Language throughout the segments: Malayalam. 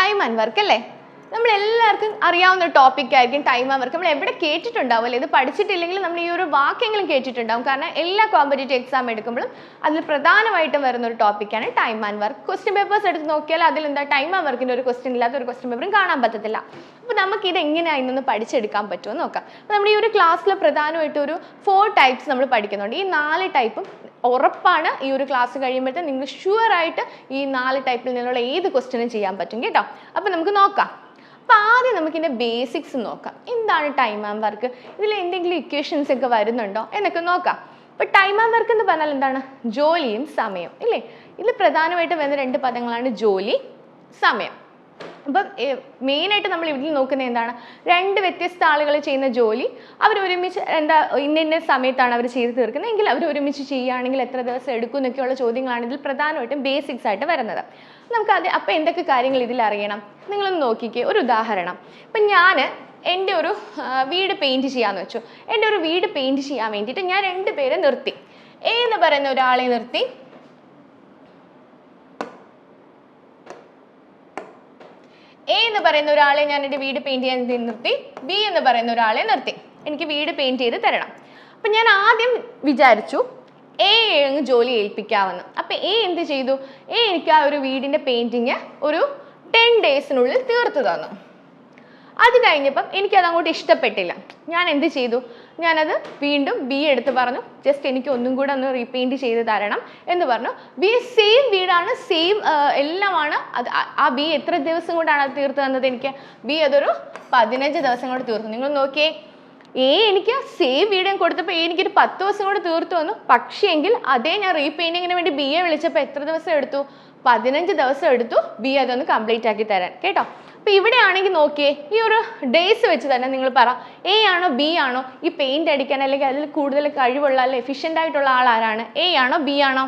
ടൈം ആൻഡ് വർക്ക് അല്ലേ? നമ്മൾ എല്ലാവർക്കും അറിയാവുന്ന ഒരു ടോപ്പിക് ആയിരിക്കും ടൈം ആൻഡ് വർക്ക്. നമ്മൾ എവിടെ കേട്ടിട്ടുണ്ടാവും അല്ലേ? ഇത് പഠിച്ചിട്ടില്ലെങ്കിൽ നമ്മൾ ഈ ഒരു വാക്കെങ്കിലും കേട്ടിട്ടുണ്ടാവും. കാരണം എല്ലാ കോമ്പറ്റേറ്റീവ് എക്സാം എടുക്കുമ്പോഴും അതിൽ പ്രധാനമായിട്ടും വരുന്ന ഒരു ടോപ്പിക്കാണ് time and work. Question papers എടുത്ത് നോക്കിയാൽ അതിൽ എന്താ ടൈം ആൻഡ് വർക്കിൻ്റെ ഒരു ക്വസ്റ്റ്യൻ ഇല്ലാത്ത ഒരു ക്വസ്റ്റ്യൻ പേപ്പറും കാണാൻ പറ്റത്തില്ല. അപ്പോൾ നമുക്ക് ഇത് എങ്ങനെയാണ് ഇന്നൊന്ന് പഠിച്ചെടുക്കാൻ പറ്റുമോ നോക്കാം. അപ്പോൾ നമ്മുടെ ഈ ഒരു ക്ലാസ്സിൽ പ്രധാനമായിട്ട് ഒരു 4 ടൈപ്സ് നമ്മൾ പഠിക്കുന്നുണ്ട്. ഈ 4 ടൈപ്പും ഉറപ്പാണ് ഈ ഒരു ക്ലാസ് കഴിയുമ്പോഴത്തെ നിങ്ങൾ ഷുവറായിട്ട് ഈ 4 ടൈപ്പിൽ നിന്നുള്ള ഏത് ക്വസ്റ്റ്യനും ചെയ്യാൻ പറ്റും കേട്ടോ. അപ്പോൾ നമുക്ക് നോക്കാം. അപ്പോൾ ആദ്യം നമുക്കിതിൻ്റെ ബേസിക്സ് നോക്കാം. എന്താണ് ടൈം ആൻഡ് വർക്ക്, ഇതിൽ എന്തെങ്കിലും ഇക്വേഷൻസ് ഒക്കെ വരുന്നുണ്ടോ എന്നൊക്കെ നോക്കാം. അപ്പോൾ ടൈം ആൻഡ് വർക്ക് എന്ന് പറഞ്ഞാൽ എന്താണ്? ജോലിയും സമയം ഇല്ലേ? ഇതിൽ പ്രധാനമായിട്ട് വരുന്ന 2 പദങ്ങളാണ് ജോലി, സമയം. അപ്പം മെയിനായിട്ട് നമ്മൾ ഇവിടെ നോക്കുന്നത് എന്താണ്? 2 വ്യത്യസ്ത ആളുകൾ ചെയ്യുന്ന ജോലി അവർ ഒരുമിച്ച് ഇന്ന സമയത്താണ് അവർ ചെയ്ത് തീർക്കുന്നത് എങ്കിൽ അവർ ഒരുമിച്ച് ചെയ്യുകയാണെങ്കിൽ എത്ര ദിവസം എടുക്കും എന്നൊക്കെയുള്ള ചോദ്യങ്ങളാണ് ഇതിൽ പ്രധാനമായിട്ടും ബേസിക്സ് ആയിട്ട് വരുന്നത്. അപ്പോൾ എന്തൊക്കെ കാര്യങ്ങൾ ഇതിൽ അറിയണം നിങ്ങളൊന്ന് നോക്കിക്കേ. ഒരു ഉദാഹരണം, ഇപ്പം ഞാൻ എൻ്റെ ഒരു വീട് പെയിൻറ്റ് ചെയ്യാമെന്ന് വെച്ചു. എൻ്റെ ഒരു വീട് പെയിൻറ്റ് ചെയ്യാൻ വേണ്ടിയിട്ട് ഞാൻ 2 പേരെ നിർത്തി. എ എന്ന് പറയുന്ന ഒരാളെ നിർത്തി, എ എന്ന് പറയുന്ന ഒരാളെ ഞാൻ എൻ്റെ വീട് പെയിൻറ്റ് ചെയ്യാൻ നിർത്തി, ബി എന്ന് പറയുന്ന ഒരാളെ നിർത്തി. എനിക്ക് വീട് പെയിൻറ്റ് ചെയ്ത് തരണം. അപ്പം ഞാൻ ആദ്യം വിചാരിച്ചു എ അങ്ങ് ജോലി ഏൽപ്പിക്കാമെന്ന്. അപ്പം എ എന്ത് ചെയ്തു? എ എനിക്ക് ആ ഒരു വീടിൻ്റെ പെയിൻറ്റിങ് ഒരു 10 ഡേയ്സിനുള്ളിൽ തീർത്തു തന്നു. അത് കഴിഞ്ഞപ്പം എനിക്കത് അങ്ങോട്ട് ഇഷ്ടപ്പെട്ടില്ല. ഞാൻ എന്ത് ചെയ്തു? ഞാനത് വീണ്ടും ബി എടുത്ത് പറഞ്ഞു, ജസ്റ്റ് എനിക്ക് ഒന്നും കൂടെ ഒന്ന് റീപെയിൻറ്റ് ചെയ്ത് തരണം എന്ന് പറഞ്ഞു. ബി സെയിം വീടാണ്, സെയിം എല്ലാമാണ്. ആ ബി എത്ര ദിവസം കൊണ്ടാണ് അത് തീർത്ത് തന്നത് എനിക്ക്? ബി അതൊരു 15 ദിവസം കൊണ്ട് തീർത്തു. നിങ്ങൾ നോക്കിയേ, എനിക്ക് സെയിം വീട് കൊടുത്തപ്പോൾ എനിക്കൊരു 10 ദിവസം കൊണ്ട് തീർത്തു വന്നു. പക്ഷേ എങ്കിൽ അതേ ഞാൻ റീപെയിൻറ്റിങ്ങിന് വേണ്ടി ബി എ വിളിച്ചപ്പോൾ എത്ര ദിവസം എടുത്തു? 15 ദിവസം എടുത്തു ബി അതൊന്ന് കംപ്ലീറ്റ് ആക്കി തരാൻ കേട്ടോ. അപ്പോൾ ഇവിടെ ആണെങ്കിൽ നോക്കിയേ, ഈ ഒരു ഡേയ്സ് വെച്ച് തന്നെ നിങ്ങൾ പറ, എ ആണോ ബി ആണോ ഈ പെയിൻറ്റ് അടിക്കാൻ അല്ലെങ്കിൽ അതിൽ കൂടുതൽ കഴിവുള്ള അല്ലെങ്കിൽ എഫിഷ്യൻ്റ് ആയിട്ടുള്ള ആൾ ആരാണ്? എ ആണോ ബി ആണോ?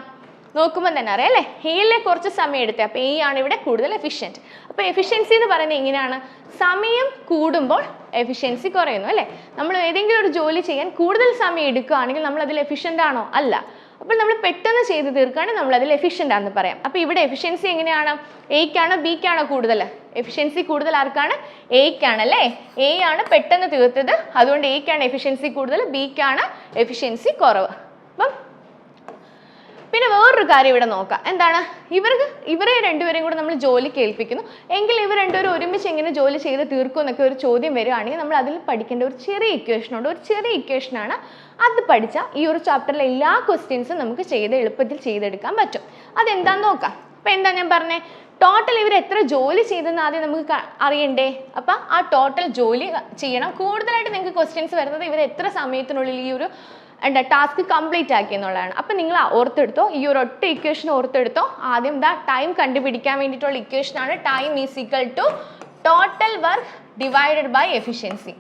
നോക്കുമ്പോൾ തന്നെ അറിയാം അല്ലേ? എയിലെ കുറച്ച് സമയം എടുത്തേ, അപ്പോൾ എ ആണ് ഇവിടെ കൂടുതൽ എഫിഷ്യൻറ്റ്. അപ്പോൾ എഫിഷ്യൻസി എന്ന് പറയുന്നത് എങ്ങനെയാണ്? സമയം കൂടുമ്പോൾ എഫിഷ്യൻസി കുറയുന്നു അല്ലേ? നമ്മൾ ഏതെങ്കിലും ഒരു ജോലി ചെയ്യാൻ കൂടുതൽ സമയം എടുക്കുകയാണെങ്കിൽ നമ്മൾ അതിൽ എഫിഷ്യൻ്റ് ആണോ? അല്ല. അപ്പോൾ നമ്മൾ പെട്ടെന്ന് ചെയ്ത് തീർക്കുകയാണെങ്കിൽ നമ്മൾ അതിൽ എഫിഷ്യൻ്റ് ആണെന്ന് പറയാം. അപ്പോൾ ഇവിടെ എഫിഷ്യൻസി എങ്ങനെയാണ്? എയ്ക്കാണോ ബിക്കാണോ കൂടുതൽ? എഫിഷ്യൻസി കൂടുതൽ ആർക്കാണ്? എയ്ക്കാണ് അല്ലേ? എ ആണ് പെട്ടെന്ന് തീർത്തത്, അതുകൊണ്ട് എയ്ക്കാണ് എഫിഷ്യൻസി കൂടുതൽ, ബിക്കാണ് എഫിഷ്യൻസി കുറവ്. അപ്പം പിന്നെ വേറൊരു കാര്യം ഇവിടെ നോക്കാം. എന്താണ്? ഇവരെ 2 പേരെയും കൂടെ നമ്മൾ ജോലിക്ക് ഏൽപ്പിക്കുന്നു എങ്കിൽ ഇവർ 2 പേരും ഒരുമിച്ച് എങ്ങനെ ജോലി ചെയ്ത് തീർക്കും എന്നൊക്കെ ഒരു ചോദ്യം വരികയാണെങ്കിൽ നമ്മൾ അതിൽ പഠിക്കേണ്ട ഒരു ചെറിയ ഇക്വേഷനുണ്ട്. ഒരു ചെറിയ ഇക്വേഷനാണ്. അത് പഠിച്ചാൽ ഈ ഒരു ചാപ്റ്ററിലെ എല്ലാ ക്വസ്റ്റ്യൻസും നമുക്ക് എളുപ്പത്തിൽ ചെയ്തെടുക്കാൻ പറ്റും. അതെന്താന്ന് നോക്കാം. അപ്പം എന്താ ഞാൻ പറഞ്ഞേ? ടോട്ടൽ ഇവർ എത്ര ജോലി ചെയ്തെന്ന് ആദ്യം നമുക്ക് അറിയണ്ടേ? അപ്പം ആ ടോട്ടൽ ജോലി ചെയ്യണം. കൂടുതലായിട്ട് നിങ്ങൾക്ക് ക്വസ്റ്റ്യൻസ് വരുന്നത് ഇവർ എത്ര സമയത്തിനുള്ളിൽ ഈ ഒരു ടാസ്ക് കംപ്ലീറ്റ് ആക്കി എന്നുള്ളതാണ്. അപ്പം നിങ്ങൾ ഓർത്തെടുത്തോ, ഈ ഒരു ഒറ്റ ഇക്വേഷൻ ഓർത്തെടുത്തോ. ആദ്യം ടൈം കണ്ടുപിടിക്കാൻ വേണ്ടിയിട്ടുള്ള ഇക്വേഷനാണ് time is equal to total work divided by efficiency.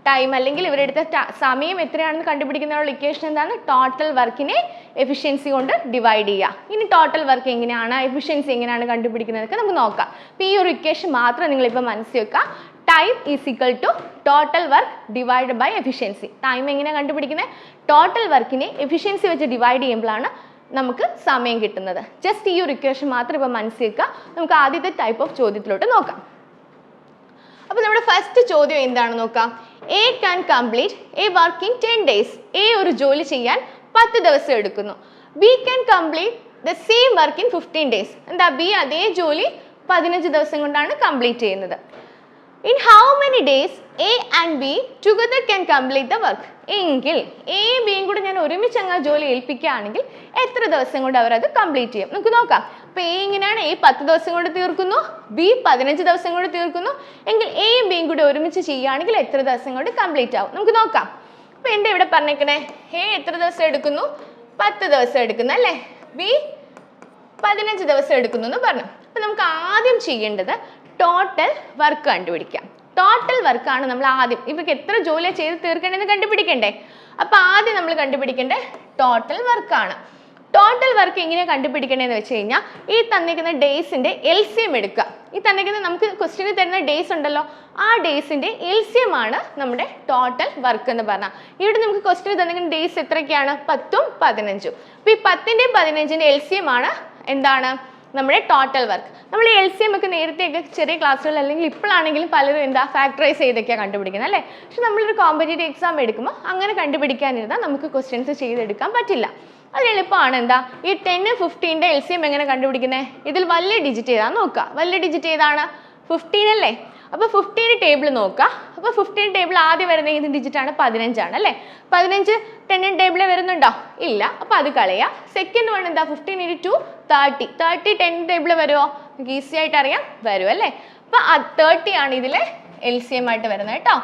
Time അല്ലെങ്കിൽ ഇവരെടുത്ത സമയം എത്രയാണെന്ന് കണ്ടുപിടിക്കുന്നതിനുള്ള ഇക്വേഷൻ എന്താണ്? ടോട്ടൽ വർക്കിനെ എഫിഷ്യൻസി കൊണ്ട് ഡിവൈഡ് ചെയ്യുക. ഇനി ടോട്ടൽ വർക്ക് എങ്ങനെയാണ്, എഫിഷ്യൻസി എങ്ങനെയാണ് കണ്ടുപിടിക്കുന്നതൊക്കെ നമുക്ക് നോക്കാം. അപ്പോൾ ഈ ഒരു ഇക്വേഷൻ മാത്രം നിങ്ങളിപ്പോൾ മനസ്സിൽ വെക്കുക. Time is equal to total work divide by efficiency. Time എങ്ങനെയാണ് കണ്ടുപിടിക്കുന്നത്? ടോട്ടൽ വർക്കിനെ എഫിഷ്യൻസി വെച്ച് ഡിവൈഡ് ചെയ്യുമ്പോഴാണ് നമുക്ക് സമയം കിട്ടുന്നത്. ജസ്റ്റ് ഈ ഒരു ഇക്വേഷൻ മാത്രം ഇപ്പോൾ മനസ്സിൽ വെക്കുക. നമുക്ക് ആദ്യത്തെ ടൈപ്പ് ഓഫ് ചോദ്യത്തിലോട്ട് നോക്കാം. അപ്പോൾ നമ്മുടെ ഫസ്റ്റ് ചോദ്യം എന്താണ് നോക്കാം. A can complete A work in 10 days. A ഒരു ജോലി ചെയ്യാൻ 10 ദിവസം എടുക്കുന്നു. B can complete the same work in 15 days. എന്താ? ബി അതേ ജോലി 15 ദിവസം കൊണ്ടാണ് കംപ്ലീറ്റ് ചെയ്യുന്നത്. In how many days A and B together can complete the work? എങ്കിൽ എയും ബിയും കൂടെ ഞാൻ ഒരുമിച്ച് അങ്ങ് ജോലി ഏൽപ്പിക്കുകയാണെങ്കിൽ എത്ര ദിവസം കൊണ്ട് അവരത് കംപ്ലീറ്റ് ചെയ്യും? നമുക്ക് നോക്കാം. അപ്പോൾ എ ഇങ്ങനെയാണ്, എ 10 ദിവസം കൊണ്ട് തീർക്കുന്നു, ബി 15 ദിവസം കൊണ്ട് തീർക്കുന്നു. എങ്കിൽ എയും ബിയും കൂടെ ഒരുമിച്ച് ചെയ്യുകയാണെങ്കിൽ എത്ര ദിവസം കൊണ്ട് കംപ്ലീറ്റ് ആവും? നമുക്ക് നോക്കാം. അപ്പോൾ എന്താ ഇവിടെ പറഞ്ഞേക്കണേ? എ എത്ര ദിവസം എടുക്കുന്നു? 10 ദിവസം എടുക്കുന്നു അല്ലേ? ബി 15 ദിവസം എടുക്കുന്നു എന്ന് പറഞ്ഞു. അപ്പോൾ നമുക്ക് ആദ്യം ചെയ്യേണ്ടത് ടോട്ടൽ വർക്ക് കണ്ടുപിടിക്കാം. ടോട്ടൽ വർക്കാണ് നമ്മൾ ആദ്യം. ഇവർക്ക് എത്ര ജോലിയാണ് ചെയ്ത് തീർക്കേണ്ടതെന്ന് കണ്ടുപിടിക്കണ്ടേ? അപ്പോൾ ആദ്യം നമ്മൾ കണ്ടുപിടിക്കേണ്ടത് ടോട്ടൽ വർക്കാണ്. ടോട്ടൽ വർക്ക് എങ്ങനെ കണ്ടുപിടിക്കണമെന്ന് വെച്ച് കഴിഞ്ഞാൽ ഈ തന്നിരിക്കുന്ന ഡേയ്സിൻ്റെ LCM എടുക്കുക. ഈ തന്നിരിക്കുന്ന നമുക്ക് ക്വസ്റ്റ്യനിൽ തരുന്ന ഡേയ്സ് ഉണ്ടല്ലോ, ആ ഡേയ്സിൻ്റെ LCM ആണ് നമ്മുടെ ടോട്ടൽ വർക്ക് എന്ന് പറഞ്ഞാൽ. ഇവിടെ നമുക്ക് ക്വസ്റ്റ്യനിൽ തന്നിരിക്കുന്ന ഡേയ്സ് എത്രയൊക്കെയാണ്? 10ഉം 15ഉം. അപ്പോൾ ഈ 10ൻ്റെയും 15ൻ്റെയും LCM ആണ് എന്താണ്? നമ്മുടെ ടോട്ടൽ വർക്ക്. നമ്മൾ ഈ LCM ഒക്കെ നേരത്തെയൊക്കെ ചെറിയ ക്ലാസ്സുകൾ അല്ലെങ്കിൽ ഇപ്പോഴാണെങ്കിലും പലരും എന്താ ഫാക്ടറൈസ് ചെയ്തൊക്കെയാണ് കണ്ടുപിടിക്കുന്നത് അല്ലേ. പക്ഷെ നമ്മളൊരു കോമ്പറ്റേറ്റീവ് എക്സാം എടുക്കുമ്പോൾ അങ്ങനെ കണ്ടുപിടിക്കാനിരുന്നാൽ നമുക്ക് ക്വസ്റ്റ്യൻസ് ചെയ്തെടുക്കാൻ പറ്റില്ല. അത് എളുപ്പമാണ്. എന്താ ഈ 10, 15 LCM എങ്ങനെ കണ്ടുപിടിക്കുന്നത്? ഇതിൽ വലിയ ഡിജിറ്റ് ഏതാ നോക്കുക. വലിയ ഡിജിറ്റ് ഏതാണ്? 15 അല്ലേ. അപ്പോൾ 15 ടേബിൾ നോക്കുക. അപ്പോൾ 15 ടേബിൾ ആദ്യം വരുന്ന ഏത് ഡിജിറ്റാണ്? 15 ആണ് അല്ലേ. 15 10 ടേബിളിൽ വരുന്നുണ്ടോ? ഇല്ല. അപ്പോൾ അത് കളയാം. സെക്കൻഡ് വൺ എന്താ? 15 × 2 30. 30 10 ടേബിൾ വരുമോ? നമുക്ക് ഈസി ആയിട്ട് അറിയാം, വരും അല്ലേ. അപ്പോൾ 30 ആണ് ഇതിലെ LCM ആയിട്ട് വരുന്നത് കേട്ടോ.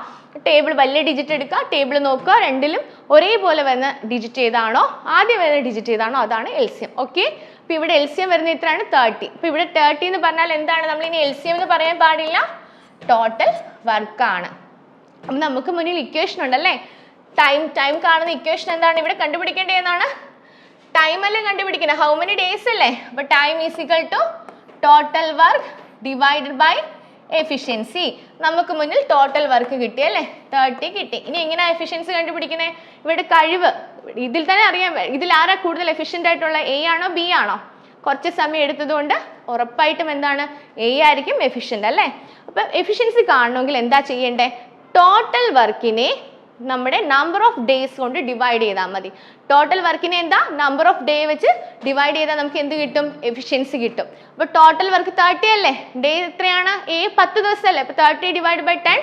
ടേബിൾ വലിയ ഡിജിറ്റ് എടുക്കുക, ടേബിൾ നോക്കുക, രണ്ടിലും ഒരേപോലെ വരുന്ന ഡിജിറ്റ് ഏതാണോ, ആദ്യം വരുന്ന ഡിജിറ്റ് ഏതാണോ അതാണ് LCM. ഓക്കെ. അപ്പോൾ ഇവിടെ LCM വരുന്ന ഇത്രയാണ് 30. അപ്പോൾ ഇവിടെ 30 എന്ന് പറഞ്ഞാൽ എന്താണ്? നമ്മൾ ഇനി LCM എന്ന് പറയാൻ പാടില്ല, ടോട്ടൽ വർക്കാണ്. അപ്പം നമുക്ക് മുന്നിൽ ഇക്വേഷൻ ഉണ്ടല്ലേ, ടൈം കാണുന്ന ഇക്വേഷൻ എന്താണ്? ഇവിടെ കണ്ടുപിടിക്കേണ്ടതെന്നാണ് ടൈം അല്ലേ കണ്ടുപിടിക്കുന്നത്, ഹൗ മെനി ഡേയ്സ് അല്ലേ. അപ്പോൾ time is equal to total work divided by efficiency. നമുക്ക് മുന്നിൽ ടോട്ടൽ വർക്ക് കിട്ടി അല്ലേ, 30 കിട്ടി. ഇനി എങ്ങനെയാണ് എഫിഷ്യൻസി കണ്ടുപിടിക്കുന്നത്? ഇവിടെ കഴിവ് ഇതിൽ തന്നെ അറിയാൻ. ഇതിൽ ആരാ കൂടുതൽ എഫിഷ്യൻ്റ് ആയിട്ടുള്ള, A ആണോ B ആണോ? കുറച്ച് സമയം എടുത്തതുകൊണ്ട് ഉറപ്പായിട്ടും എന്താണ്, A ആയിരിക്കും എഫിഷ്യൻ്റ് അല്ലേ. അപ്പോൾ എഫിഷ്യൻസി കാണണമെങ്കിൽ എന്താ ചെയ്യേണ്ടത്? ടോട്ടൽ വർക്കിനെ നമ്മുടെ നമ്പർ ഓഫ് ഡേയ്സ് കൊണ്ട് ഡിവൈഡ് ചെയ്താൽ മതി. ടോട്ടൽ വർക്കിനെ എന്താ നമ്പർ ഓഫ് ഡേ വെച്ച് ഡിവൈഡ് ചെയ്താൽ നമുക്ക് എന്ത് കിട്ടും? എഫിഷ്യൻസി കിട്ടും. അപ്പോൾ ടോട്ടൽ വർക്ക് 30 അല്ലേ, ഡേ എത്രയാണ്? A 10 ദിവസം അല്ലേ. അപ്പോൾ 30 ഡിവൈഡ് ബൈ 10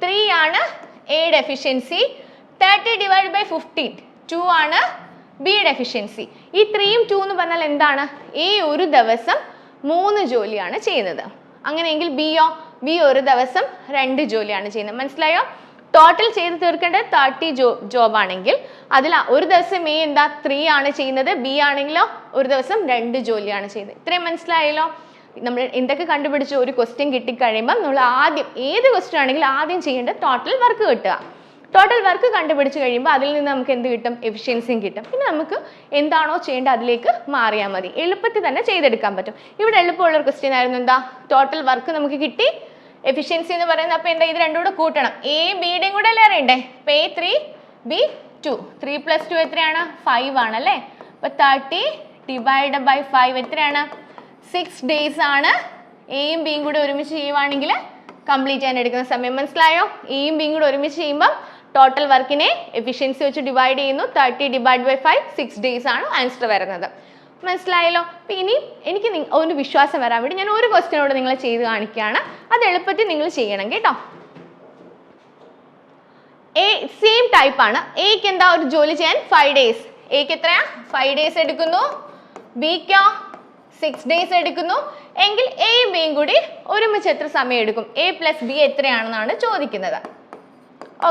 3 ആണ് എയുടെ എഫിഷ്യൻസി. 30 ഡിവൈഡ് ബൈ 15 2 ആണ് ബിയുടെ എഫിഷ്യൻസി. ഈ 3ഉം 2 എന്ന് പറഞ്ഞാൽ എന്താണ്? A ഒരു ദിവസം 3 ജോലിയാണ് ചെയ്യുന്നത്. അങ്ങനെയെങ്കിൽ ബി ഒരു ദിവസം 2 ജോലിയാണ് ചെയ്യുന്നത്. മനസ്സിലായോ? ടോട്ടൽ ചെയ്ത് തീർക്കേണ്ടത് 30 ജോബ് ആണെങ്കിൽ അതിൽ ഒരു ദിവസം A എന്താ 3 ആണ് ചെയ്യുന്നത്, B ആണെങ്കിലോ ഒരു ദിവസം 2 ജോലിയാണ് ചെയ്യുന്നത്. ഇത്രയും മനസ്സിലായല്ലോ. നമ്മൾ എന്തൊക്കെ കണ്ടുപിടിച്ചു? ഒരു ക്വസ്റ്റ്യൻ കിട്ടിക്കഴിയുമ്പം നമ്മൾ ആദ്യം ഏത് ക്വസ്റ്റ്യൻ ആണെങ്കിലും ആദ്യം ചെയ്യേണ്ടത് ടോട്ടൽ വർക്ക് കിട്ടുക. ടോട്ടൽ വർക്ക് കണ്ടുപിടിച്ച് കഴിയുമ്പോൾ അതിൽ നിന്ന് നമുക്ക് എന്ത് കിട്ടും? എഫിഷ്യൻസിയും കിട്ടും. പിന്നെ നമുക്ക് എന്താണോ ചെയ്യേണ്ടത് അതിലേക്ക് മാറിയാൽ മതി. എളുപ്പത്തിൽ തന്നെ ചെയ്തെടുക്കാൻ പറ്റും. ഇവിടെ എളുപ്പമുള്ളൊരു ക്വസ്റ്റ്യൻ ആയിരുന്നു. എന്താ? ടോട്ടൽ വർക്ക് നമുക്ക് കിട്ടി, എഫിഷ്യൻസി എന്ന് പറയുന്നത്. അപ്പോൾ എന്താ? ഇത് രണ്ടും കൂടെ കൂട്ടണം. A Bയുടെയും കൂടെ അല്ലേ അറിയണ്ടേ. അപ്പോൾ A 3 B 2. 3 + 2 എത്രയാണ്? 5 ആണല്ലേ. അപ്പോൾ 30 ഡിവൈഡ് ബൈ 5 എത്രയാണ്? 6 ഡേയ്സ് ആണ്. Aയും Bയും കൂടെ ഒരുമിച്ച് ചെയ്യുവാണെങ്കിൽ കംപ്ലീറ്റ് ചെയ്യാൻ എടുക്കുന്ന സമയം. മനസ്സിലായോ? Aയും Bയും കൂടെ ഒരുമിച്ച് ചെയ്യുമ്പോൾ ടോട്ടൽ വർക്കിനെ എഫിഷ്യൻസി വെച്ച് ഡിവൈഡ് ചെയ്യുന്നു. 30 ഡിവൈഡ് ബൈ 5 6 ഡേയ്സ് ആണ് ആൻസർ വരുന്നത്. മനസ്സിലായല്ലോ. അപ്പം ഇനി എനിക്ക് ഒരു വിശ്വാസം വരാൻ വേണ്ടി ഞാൻ ഒരു ക്വസ്റ്റ്യനോട് നിങ്ങളെ ചെയ്ത് കാണിക്കുകയാണ്. അത് എളുപ്പത്തിൽ നിങ്ങൾ ചെയ്യണം കേട്ടോ. സെയിം ടൈപ്പ് ആണ്. എക്ക് എന്താ ഒരു ജോലി ചെയ്യാൻ 5 ഡേയ്സ്. എക്ക് എത്രയാ? 5 ഡേയ്സ് എടുക്കുന്നു. ബിക്കോ 6 ഡേയ്സ് എടുക്കുന്നു. എങ്കിൽ എയും ബിയും കൂടി ഒരുമിച്ച് എത്ര സമയം എടുക്കും? A + B എത്രയാണെന്നാണ് ചോദിക്കുന്നത്.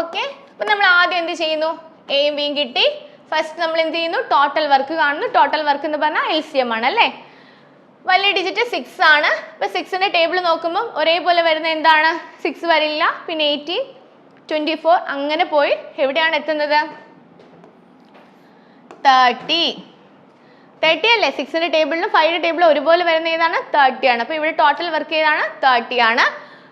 ഓക്കെ. അപ്പം നമ്മൾ ആദ്യം എന്ത് ചെയ്യുന്നു? എയും ബിയും കിട്ടി. ഫസ്റ്റ് നമ്മൾ എന്ത് ചെയ്യുന്നു? ടോട്ടൽ വർക്ക് കാണുന്നു. ടോട്ടൽ വർക്ക് എന്ന് പറഞ്ഞാൽ LCM ആണ് അല്ലേ. വലിയ ഡിജിറ്റ് 6 ആണ്. അപ്പോൾ 6ന്റെ ടേബിൾ നോക്കുമ്പോൾ ഒരേപോലെ വരുന്ന എന്താണ്? 6 വരില്ല. പിന്നെ 18 24 അങ്ങനെ പോയി എവിടെയാണ് എത്തുന്നത്? 30 അല്ലേ. 6ന്റെ ടേബിളിലും 5ന്റെ ടേബിളും ഒരുപോലെ വരുന്ന ഏതാണ്? 30 ആണ്. അപ്പോൾ ഇവിടെ ടോട്ടൽ വർക്ക് ഏതാണ്? 30 ആണ്.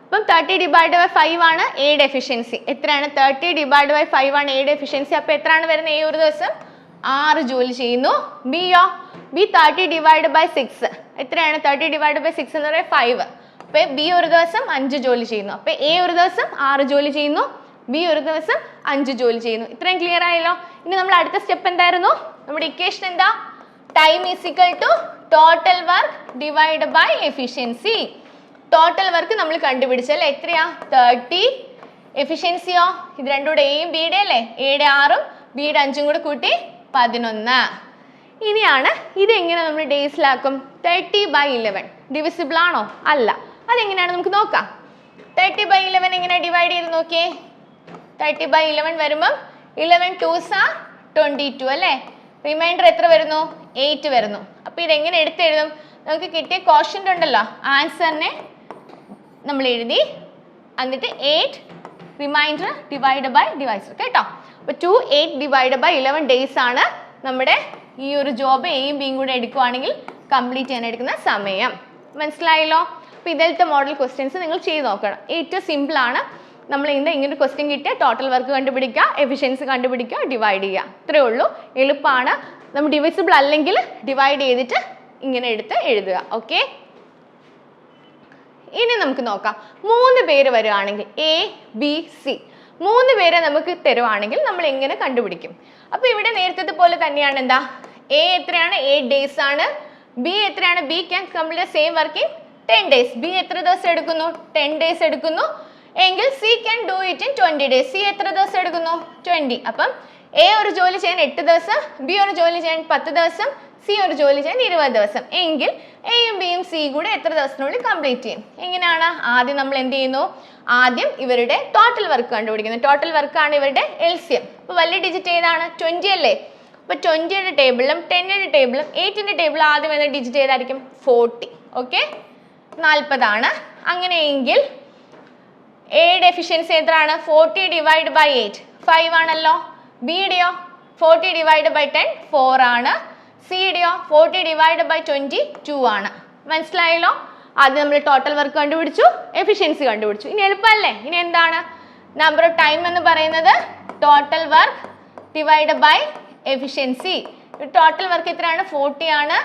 അപ്പം 30 ഡിവൈഡ് ബൈ 5 ആണ് എയുടെ എഫിഷ്യൻസി. എത്രയാണ്? 30 ഡിവൈഡ് ബൈ 5 ആണ് എയുടെ എഫിഷ്യൻസി. അപ്പോൾ എത്രയാണ് വരുന്നത്? A ഒരു ദിവസം 6 ജോലി ചെയ്യുന്നു. ബിയോ? ബി 30 ഡിവൈഡ് ബൈ 6 എത്രയാണ്? 30 ഡിവൈഡ് ബൈ 6 എന്ന് പറയുന്നത് 5. അപ്പോൾ ബി ഒരു ദിവസം 5 ജോലി ചെയ്യുന്നു. അപ്പോൾ A ഒരു ദിവസം 6 ജോലി ചെയ്യുന്നു, ബി ഒരു ദിവസം 5 ജോലി ചെയ്യുന്നു. ഇത്രയും ക്ലിയർ ആയല്ലോ. ഇനി നമ്മൾ അടുത്ത സ്റ്റെപ്പ് എന്തായിരുന്നു? നമ്മുടെ ഇക്വേഷൻ എന്താ? Time is equal to total work divide by efficiency. Total work നമ്മൾ കണ്ടുപിടിച്ചല്ലേ, എത്രയാ? 30. എഫിഷ്യൻസിയോ? ഇത് രണ്ടും കൂടെ എയും ബിയുടെ അല്ലേ, എയുടെ 6ഉം ബിയുടെ 5ഉം കൂടെ കൂട്ടി 11. ഇനിയാണ് ഇതെങ്ങനെ നമ്മൾ ഡേയ്സിലാക്കും? 30/11 ഡിവിസിബിൾ ആണോ? അല്ല. അതെങ്ങനെയാണ് നമുക്ക് നോക്കാം. 30/11 എങ്ങനെ ഡിവൈഡ് ചെയ്ത് നോക്കിയേ. 30/11 വരുമ്പം 11 2s are 22 അല്ലേ. റിമൈൻഡർ എത്ര വരുന്നു? 8 വരുന്നു. അപ്പോൾ ഇതെങ്ങനെ എടുത്തെഴുതും? നമുക്ക് കിട്ടിയ ക്വസ്റ്റ്യൻ ഉണ്ടല്ലോ, ആൻസറിനെ നമ്മൾ എഴുതി, എന്നിട്ട് 8 റിമൈൻഡർ ഡിവൈഡ് ബൈ ഡിവൈസർ കേട്ടോ. അപ്പോൾ 2 8 ഡിവൈഡ് ബൈ 11 ഡേയ്സ് ആണ് നമ്മുടെ ഈ ഒരു ജോബ് എയും ബിയും കൂടെ എടുക്കുവാണെങ്കിൽ കംപ്ലീറ്റ് ചെയ്യാൻ എടുക്കുന്ന സമയം. മനസ്സിലായല്ലോ. അപ്പോൾ ഇതിലത്തെ മോഡൽ ക്വസ്റ്റ്യൻസ് നിങ്ങൾ ചെയ്ത് നോക്കണം. ഏറ്റവും സിമ്പിൾ ആണ്. നമ്മൾ ഇങ്ങനെ ക്വസ്റ്റ്യൻ കിട്ടിയാൽ ടോട്ടൽ വർക്ക് കണ്ടുപിടിക്കുക, എഫിഷ്യൻസി കണ്ടുപിടിക്കുക, ഡിവൈഡ് ചെയ്യുക. ഇത്രയേ ഉള്ളൂ. എളുപ്പമാണ്. നമ്മൾ ഡിവിസിബിൾ അല്ലെങ്കിൽ ഡിവൈഡ് ചെയ്തിട്ട് ഇങ്ങനെ എടുത്ത് എഴുതുക. ഓക്കെ, ഇനി നമുക്ക് നോക്കാം. 3 പേര് വരുവാണെങ്കിൽ എ ബി സി 3 പേരെ നമുക്ക് തരുവാണെങ്കിൽ നമ്മൾ എങ്ങനെ കണ്ടുപിടിക്കും? അപ്പൊ ഇവിടെ നേരത്തെ പോലെ തന്നെയാണ്. എന്താ, എ എത്രയാണ്? 8 days ആണ്. ബി എത്രയാണ്? B can complete same working 10 days. B എത്ര ദിവസം എടുക്കുന്നു? 10 days എടുക്കുന്നു. എങ്കിൽ C can do it in 20 days. C എത്ര ദിവസം എടുക്കുന്നു? 20. അപ്പം എ ഒരു ജോലി ചെയ്യാൻ 8 ദിവസം, ബി ഒരു ജോലി ചെയ്യാൻ 10 ദിവസം, സി ഒരു ജോലി ചെയ്യാൻ 20 ദിവസം. എങ്കിൽ എയും ബിയും സി കൂടെ എത്ര ദിവസത്തിനുള്ളിൽ കംപ്ലീറ്റ് ചെയ്യും? എങ്ങനെയാണ്? ആദ്യം നമ്മൾ എന്ത് ചെയ്യുന്നു? ആദ്യം ഇവരുടെ ടോട്ടൽ വർക്ക് കണ്ടുപിടിക്കുന്നു. ടോട്ടൽ വർക്കാണ് ഇവരുടെ LCM. അപ്പോൾ വലിയ ഡിജിറ്റ് ഏതാണ്? 20 അല്ലേ? അപ്പോൾ 20യുടെ ടേബിളിലും 10ന്റെ ടേബിളും 8ന്റെ ടേബിളും ആദ്യം വരുന്ന ഡിജിറ്റ് ഏതായിരിക്കും? 40. ഓക്കെ, 40 ആണ്. അങ്ങനെയെങ്കിൽ എയുടെ എഫിഷ്യൻസി എത്രയാണ്? 40 ഡിവൈഡ് ബൈ 8 5 ആണല്ലോ. ബിയുടെയോ 40 ഡിവൈഡ് ബൈ 10 4 ആണ്. സിയുടെയോ 40 ഡിവൈഡ് ബൈ 20 2 ആണ്. മനസ്സിലായല്ലോ? ആദ്യം നമ്മൾ ടോട്ടൽ വർക്ക് കണ്ടുപിടിച്ചു, എഫിഷ്യൻസി കണ്ടുപിടിച്ചു. ഇനി എളുപ്പമല്ലേ? ഇനി എന്താണ്? നമ്പർ ഓഫ് ടൈം എന്ന് പറയുന്നത് total work divide by efficiency. Total work എത്രയാണ്? 40 ആണ്.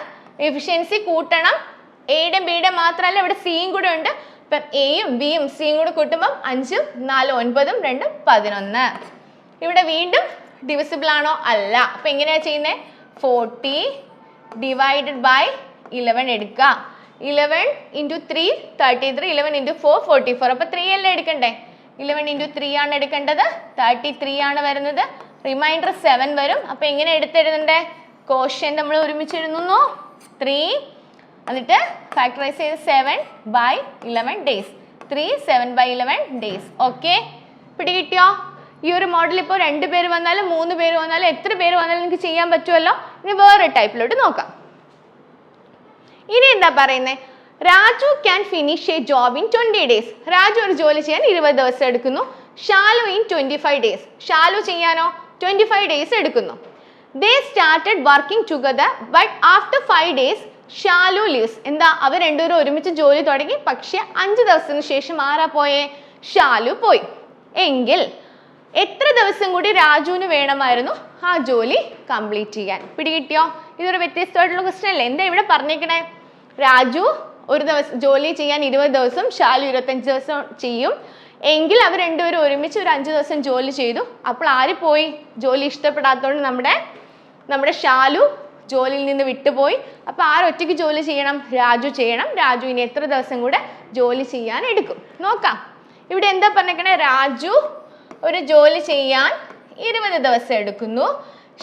എഫിഷ്യൻസി കൂട്ടണം. എയുടെയും ബിയുടെയും മാത്രമല്ല, ഇവിടെ സിയും കൂടെ ഉണ്ട്. അപ്പം എയും ബിയും സിയും കൂടെ കൂട്ടുമ്പോൾ 5 4 9 2 11. ഇവിടെ വീണ്ടും ഡിവിസിബിൾ ആണോ? അല്ല. അപ്പൊ എങ്ങനെയാ ചെയ്യുന്നത്? 40 ഡിവൈഡഡ് ബൈ 11 എടുക്കുക. 11 into 3 33. 11 into 4 44. അപ്പൊ 3 അല്ലേ എടുക്കണ്ടേ? 11 into 3 ആണ് എടുക്കേണ്ടത്. 33 ആണ് വരുന്നത്. റിമൈൻഡർ 7 വരും. അപ്പൊ എങ്ങനെ എടുത്തെഴുതണ്ടേ? കോഷ്യന്റ് നമ്മൾ ഒരുമിച്ച് എഴുതുന്നു. 3 എന്നിട്ട് ഫാക്ടറൈസ് ചെയ്ത് 7 by 11 days. 3 7 by 11 days. Okay, പിടികിട്ടിയോ? ഈ ഒരു മോഡൽ ഇപ്പോൾ 2 പേര് വന്നാലും 3 പേര് വന്നാലും എത്ര പേര് വന്നാലും നിങ്ങൾക്ക് ചെയ്യാൻ പറ്റുമല്ലോ. ഇനി വേറെ ടൈപ്പിലോട്ട് നോക്കാം. ഇനി എന്താ പറയുന്നത്? Raju can finish A job in 20 days. Raju ഒരു ജോലി ചെയ്യാൻ 20 ദിവസം എടുക്കുന്നു. Shalu in 25 days. ഷാലു ചെയ്യാനോ 25 days എടുക്കുന്നു. They started working together but after 5 days Shalu leaves. എന്താ, അവർ രണ്ടുപേരും ഒരുമിച്ച് ജോലി തുടങ്ങി. പക്ഷെ 5 ദിവസത്തിന് ശേഷം ആരാ പോയേ? ഷാലു പോയി. എങ്കിൽ എത്ര ദിവസം കൂടി രാജുവിന് വേണമായിരുന്നു ആ ജോലി കംപ്ലീറ്റ് ചെയ്യാൻ? പിടികിട്ടിയോ? ഇതൊരു വ്യത്യസ്തമായിട്ടുള്ള ക്വസ്റ്റ്യൻ അല്ലേ? എന്താ ഇവിടെ പറഞ്ഞേക്കണേ? രാജു ഒരു ദിവസം ജോലി ചെയ്യാൻ 20 ദിവസം, ഷാലു 25 ദിവസം ചെയ്യും. എങ്കിൽ അവർ രണ്ടുപേരും ഒരുമിച്ച് ഒരു 5 ദിവസം ജോലി ചെയ്തു. അപ്പോൾ ആര് പോയി? ജോലി ഇഷ്ടപ്പെടാത്തതുകൊണ്ട് നമ്മുടെ ഷാലു ജോലിയിൽ നിന്ന് വിട്ടുപോയി. അപ്പോൾ ആരൊറ്റയ്ക്ക് ജോലി ചെയ്യണം? രാജു ചെയ്യണം. രാജു ഇനി എത്ര ദിവസം കൂടെ ജോലി ചെയ്യാൻ എടുക്കും? നോക്കാം. ഇവിടെ എന്താ പറഞ്ഞേക്കണേ? രാജു ഒരു ജോലി ചെയ്യാൻ 20 ദിവസം എടുക്കുന്നു.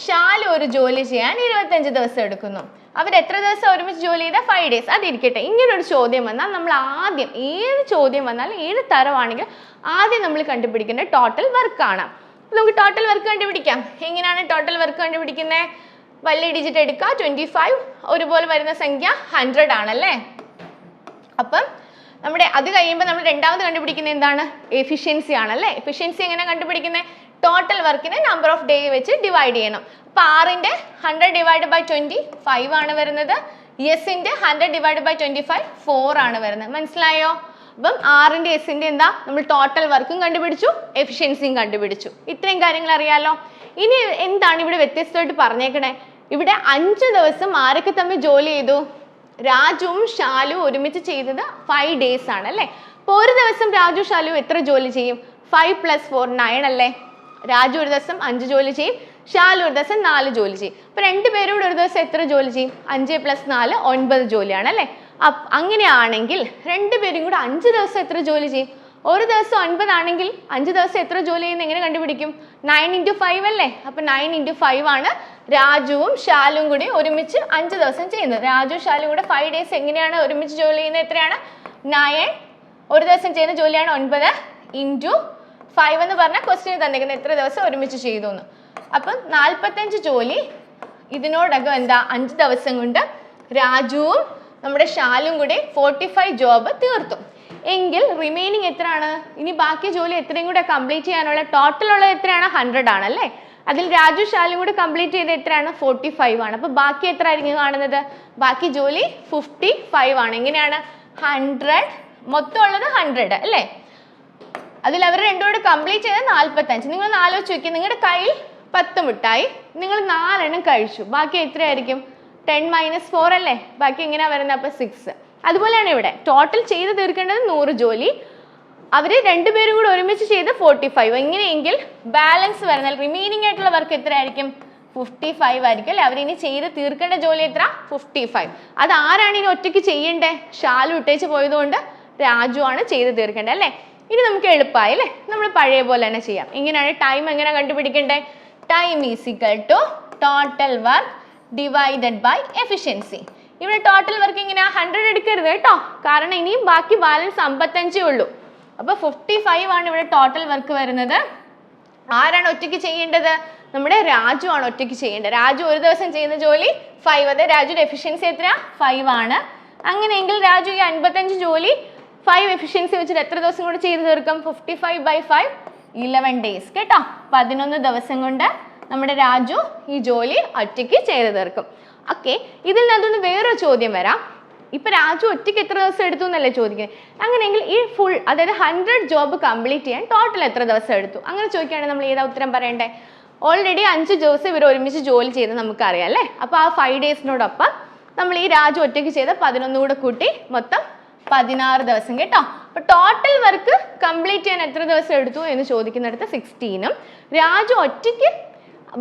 ഷാലു ഒരു ജോലി ചെയ്യാൻ 25 ദിവസം എടുക്കുന്നു. അവർ എത്ര ദിവസം ഒരുമിച്ച് ജോലി ചെയ്താൽ? 5 days. അതിരിക്കട്ടെ. ഇങ്ങനൊരു ചോദ്യം വന്നാൽ നമ്മൾ ആദ്യം ഏത് ചോദ്യം വന്നാലും ഏത് തരമാണെങ്കിലും ആദ്യം നമ്മൾ കണ്ടുപിടിക്കേണ്ട ടോട്ടൽ വർക്കാണ്. അപ്പോൾ നമുക്ക് ടോട്ടൽ വർക്ക് കണ്ടുപിടിക്കാം. എങ്ങനെയാണ് ടോട്ടൽ വർക്ക് കണ്ടുപിടിക്കുന്നത്? വലിയ ഡിജിറ്റ് എടുക്കുക. 25 ഒരുപോലെ വരുന്ന സംഖ്യ 100 ആണല്ലേ? അപ്പം നമ്മുടെ അത് കഴിയുമ്പോൾ നമ്മൾ രണ്ടാമത് കണ്ടുപിടിക്കുന്നത് എന്താണ്? എഫിഷ്യൻസി ആണല്ലേ? എഫിഷ്യൻസി എങ്ങനെ കണ്ടുപിടിക്കുന്നത്? ടോട്ടൽ വർക്കിനെ നമ്പർ ഓഫ് ഡേ വെച്ച് ഡിവൈഡ് ചെയ്യണം. അപ്പോൾ 6ന്റെ 100 ഡിവൈഡ് ബൈ 20 5 ആണ് വരുന്നത്. എസിന്റെ 100 ഡിവൈഡ് ബൈ 25 4 ആണ് വരുന്നത്. മനസ്സിലായോ? അപ്പം 6ന്റെ എസിന്റെ എന്താ? നമ്മൾ ടോട്ടൽ വർക്കും കണ്ടുപിടിച്ചു, എഫിഷ്യൻസിയും കണ്ടുപിടിച്ചു. ഇത്രയും കാര്യങ്ങൾ അറിയാലോ. ഇനി എന്താണ് ഇവിടെ വ്യത്യസ്തമായിട്ട് പറഞ്ഞേക്കണേ? ഇവിടെ 5 ദിവസം ആരൊക്കെ തമ്മിൽ ജോലി ചെയ്തു? രാജുവും ഷാലു ഒരുമിച്ച് ചെയ്തത് 5 days ആണ് അല്ലേ? അപ്പോൾ ഒരു ദിവസം രാജു ഷാലു എത്ര ജോലി ചെയ്യും? 5 + 4 9 അല്ലേ? രാജു ഒരു ദിവസം 5 ജോലി ചെയ്യും, ഷാലു ഒരു ദിവസം 4 ജോലി ചെയ്യും. അപ്പോൾ രണ്ടുപേരോട് ഒരു ദിവസം എത്ര ജോലി ചെയ്യും? 5 + 4 9 ജോലിയാണ് അല്ലേ? അങ്ങനെയാണെങ്കിൽ രണ്ടുപേരും കൂടെ 5 ദിവസം എത്ര ജോലി ചെയ്യും? ഒരു ദിവസം 9 ആണെങ്കിൽ 5 ദിവസം എത്ര ജോലി ചെയ്യുന്ന എങ്ങനെ കണ്ടുപിടിക്കും? 9 × 5 അല്ലേ? അപ്പോൾ 9 × 5 ആണ് രാജുവും ഷാലുവും കൂടി ഒരുമിച്ച് 5 ദിവസം ചെയ്യുന്നത്. രാജു ഷാലു കൂടെ 5 days എങ്ങനെയാണ് ഒരുമിച്ച് ജോലി ചെയ്യുന്നത്? എത്രയാണ്? 9. ഒരു ദിവസം ചെയ്യുന്ന ജോലിയാണ് 9 × 5 എന്ന് പറഞ്ഞാൽ ക്വസ്റ്റ്യൻ തന്നിരിക്കുന്നത് എത്ര ദിവസം ഒരുമിച്ച് ചെയ്തു എന്ന്. അപ്പം 45 ജോലി ഇതിനോടകം എന്താ 5 ദിവസം കൊണ്ട് രാജുവും നമ്മുടെ ഷാലും കൂടി 45 ജോബ് തീർത്തു. എങ്കിൽ റിമൈനിങ് എത്രയാണ്? ഇനി ബാക്കി ജോലി എത്രയും കൂടെ കംപ്ലീറ്റ് ചെയ്യാനുള്ള ടോട്ടൽ ഉള്ളത് എത്രയാണ്? 100 ആണല്ലേ? അതിൽ രാജു ഷാലും കൂടി കംപ്ലീറ്റ് ചെയ്ത് എത്രയാണ്? 45 ആണ്. അപ്പോൾ ബാക്കി എത്ര ആയിരിക്കും കാണുന്നത്? ബാക്കി ജോലി 55 ആണ്. എങ്ങനെയാണ്? 100 മൊത്തം ഉള്ളത് 100 അല്ലേ? അതിൽ അവർ രണ്ടുകൂടെ കംപ്ലീറ്റ് ചെയ്ത് 45. നിങ്ങൾ ആലോചിച്ച് നോക്കി, നിങ്ങളുടെ കയ്യിൽ 10 മിഠായി, നിങ്ങൾ 4 എണ്ണം കഴിച്ചു. ബാക്കി എത്രയായിരിക്കും? 10 - 4 അല്ലേ, ബാക്കി എങ്ങനെയാ വരുന്നത്? അപ്പോൾ 6. അതുപോലെയാണ് ഇവിടെ ടോട്ടൽ ചെയ്ത് തീർക്കേണ്ടത് 100 ജോലി, അവർ രണ്ടുപേരും കൂടെ ഒരുമിച്ച് ചെയ്ത് 45. എങ്ങനെയെങ്കിൽ ബാലൻസ് വരുന്നാൽ റിമൈനിങ് ആയിട്ടുള്ള വർക്ക് എത്ര ആയിരിക്കും? 55 ആയിരിക്കും അല്ലേ. അവരിനി ചെയ്ത് തീർക്കേണ്ട ജോലി എത്ര? 55. അത് ആരാണ് ഇനി ഒറ്റയ്ക്ക് ചെയ്യണ്ടേ? ഷാലു ഇട്ടേച്ച് പോയതുകൊണ്ട് രാജു ആണ് ചെയ്ത് തീർക്കേണ്ടത് അല്ലേ. ഇനി നമുക്ക് എളുപ്പമായി അല്ലേ, നമ്മൾ പഴയ പോലെ തന്നെ ചെയ്യാം. ഇങ്ങനെയാണ് ടൈം എങ്ങനെ കണ്ടുപിടിക്കണ്ടേ? Time is equal to total work divided by efficiency. ഇവിടെ ടോട്ടൽ വർക്ക് ഇങ്ങനെ 100 എടുക്കരുത് കേട്ടോ, കാരണം ഇനിയും ബാക്കി ബാലൻസ് 55 ഉള്ളൂ. അപ്പോൾ 55 ആണ് ഇവിടെ ടോട്ടൽ വർക്ക് വരുന്നത്. ആരാണ് ഒറ്റയ്ക്ക് ചെയ്യേണ്ടത്? നമ്മുടെ രാജു ആണ് ഒറ്റയ്ക്ക് ചെയ്യേണ്ടത്. രാജു ഒരു ദിവസം ചെയ്യുന്ന ജോലി 5. അതെ, രാജുയുടെ എഫിഷ്യൻസി എത്രയാ? 5 ആണ്. അങ്ങനെയെങ്കിൽ രാജു ഈ 55 ജോലി 5 എഫിഷ്യൻസി വെച്ചിട്ട് എത്ര ദിവസം കൊണ്ട് ചെയ്ത് തീർക്കും? 55/5 11 ഡേയ്സ് കേട്ടോ. 11 ദിവസം കൊണ്ട് നമ്മുടെ രാജു ഈ ജോലി ഒറ്റയ്ക്ക് ചെയ്ത് തീർക്കും. ഓക്കെ, ഇതിൽ നിന്നൊന്ന് വേറൊരു ചോദ്യം വരാം. ഇപ്പൊ രാജു ഒറ്റയ്ക്ക് എത്ര ദിവസം എടുത്തു എന്നല്ലേ ചോദിക്കുന്നത്. അങ്ങനെയെങ്കിൽ ഈ ഫുൾ, അതായത് 100 ജോബ് കംപ്ലീറ്റ് ചെയ്യാൻ ടോട്ടൽ എത്ര ദിവസം എടുത്തു? അങ്ങനെ ചോദിക്കുകയാണെങ്കിൽ നമ്മൾ ഏതാ ഉത്തരം പറയണ്ടേ? ഓൾറെഡി 5 ദിവസം ഇവർ ഒരുമിച്ച് ജോലി ചെയ്ത് നമുക്കറിയാം അല്ലേ. അപ്പോൾ ആ 5 ഡേയ്സിനോടൊപ്പം നമ്മൾ ഈ രാജു ഒറ്റയ്ക്ക് ചെയ്ത 11 കൂടെ കൂട്ടി മൊത്തം 16 ദിവസം കേട്ടോ. അപ്പോൾ ടോട്ടൽ വർക്ക് കംപ്ലീറ്റ് ചെയ്യാൻ എത്ര ദിവസം എടുത്തു എന്ന് ചോദിക്കുന്നിടത്ത് 16ഉം, രാജു ഒറ്റയ്ക്ക്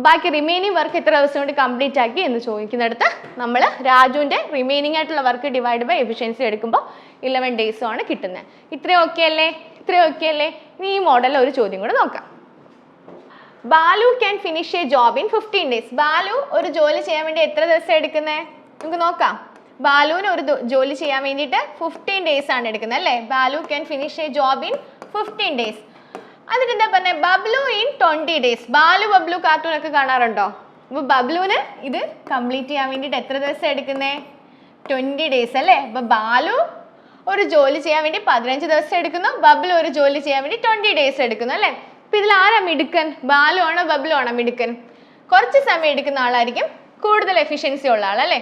ബാക്കി റിമൈനിങ് വർക്ക് എത്ര ദിവസം കൊണ്ട് കംപ്ലീറ്റ് ആക്കി എന്ന് ചോദിക്കുന്നിടത്ത് നമ്മൾ രാജുവിൻ്റെ റിമൈനിങ് ആയിട്ടുള്ള വർക്ക് ഡിവൈഡ് ബൈ എഫിഷ്യൻസി എടുക്കുമ്പോൾ 11 ഡേയ്സും ആണ് കിട്ടുന്നത്. ഇത്രയും ഓക്കെ അല്ലേ? ഇത്രയും ഓക്കെ അല്ലേ? ഇനി ഈ മോഡലിൽ ഒരു ചോദ്യം കൂടെ നോക്കാം. Balu can finish A job in 15 days. Balu ഒരു ജോലി ചെയ്യാൻ വേണ്ടി എത്ര ദിവസം എടുക്കുന്നത്? നമുക്ക് നോക്കാം. ബാലുവിന് ഒരു ജോലി ചെയ്യാൻ വേണ്ടിയിട്ട് 15 ഡേയ്സ് ആണ് എടുക്കുന്നത് അല്ലേ. Balu can finish A job in 15 days. എന്നിട്ട് എന്താ പറഞ്ഞത്? Bablu in 20 days. Balu Bablu cartoon ഒക്കെ കാണാറുണ്ടോ? അപ്പോൾ ബബ്ലുവിന് ഇത് കംപ്ലീറ്റ് ചെയ്യാൻ വേണ്ടിയിട്ട് എത്ര ദിവസം എടുക്കുന്നത്? 20 ഡേയ്സ് അല്ലേ. അപ്പോൾ ബാലു ഒരു ജോലി ചെയ്യാൻ വേണ്ടി 15 ദിവസം എടുക്കുന്നു, ബബ്ലു ഒരു ജോലി ചെയ്യാൻ വേണ്ടി 20 ഡേയ്സ് എടുക്കുന്നു അല്ലേ. അപ്പോൾ ഇതിൽ ആരാ മിടുക്കൻ? ബാലു ആണോ ബബ്ലു ആണോ മിടുക്കൻ? കുറച്ച് സമയം എടുക്കുന്ന ആളായിരിക്കും കൂടുതൽ എഫിഷ്യൻസി ഉള്ള ആളല്ലേ.